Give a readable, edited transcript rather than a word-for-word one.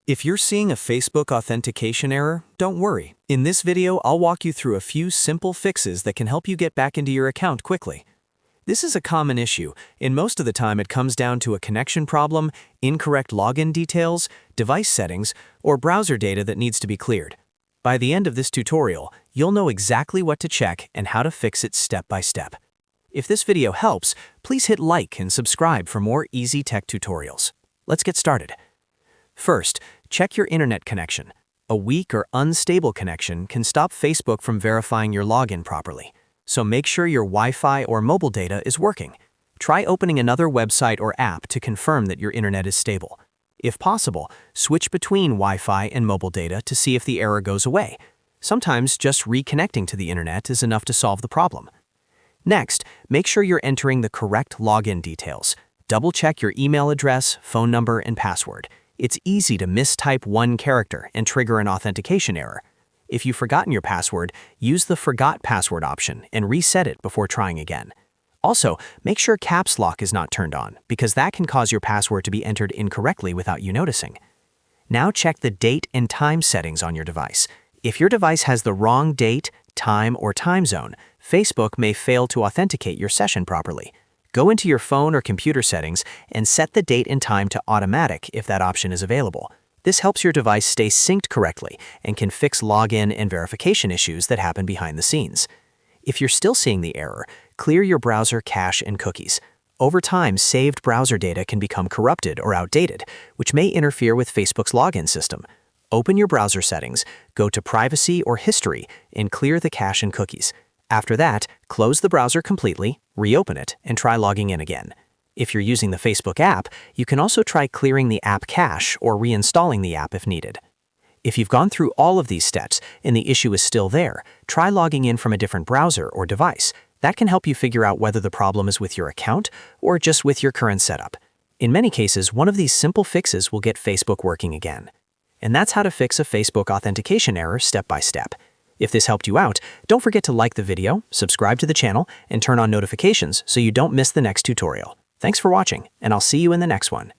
If you're seeing a Facebook authentication error, don't worry. In this video, I'll walk you through a few simple fixes that can help you get back into your account quickly. This is a common issue, and most of the time it comes down to a connection problem, incorrect login details, device settings, or browser data that needs to be cleared. By the end of this tutorial, you'll know exactly what to check and how to fix it step by step. If this video helps, please hit like and subscribe for more easy tech tutorials. Let's get started. First, check your internet connection. A weak or unstable connection can stop Facebook from verifying your login properly. So make sure your Wi-Fi or mobile data is working. Try opening another website or app to confirm that your internet is stable. If possible, switch between Wi-Fi and mobile data to see if the error goes away. Sometimes just reconnecting to the internet is enough to solve the problem. Next, make sure you're entering the correct login details. Double-check your email address, phone number, and password. It's easy to mistype one character and trigger an authentication error. If you've forgotten your password, use the Forgot Password option and reset it before trying again. Also, make sure Caps Lock is not turned on, because that can cause your password to be entered incorrectly without you noticing. Now check the date and time settings on your device. If your device has the wrong date, time, or time zone, Facebook may fail to authenticate your session properly. Go into your phone or computer settings and set the date and time to automatic if that option is available. This helps your device stay synced correctly and can fix login and verification issues that happen behind the scenes. If you're still seeing the error, clear your browser cache and cookies. Over time, saved browser data can become corrupted or outdated, which may interfere with Facebook's login system. Open your browser settings, go to Privacy or History, and clear the cache and cookies. After that, close the browser completely, reopen it, and try logging in again. If you're using the Facebook app, you can also try clearing the app cache or reinstalling the app if needed. If you've gone through all of these steps and the issue is still there, try logging in from a different browser or device. That can help you figure out whether the problem is with your account or just with your current setup. In many cases, one of these simple fixes will get Facebook working again. And that's how to fix a Facebook authentication error step by step. If this helped you out, don't forget to like the video, subscribe to the channel, and turn on notifications so you don't miss the next tutorial. Thanks for watching, and I'll see you in the next one.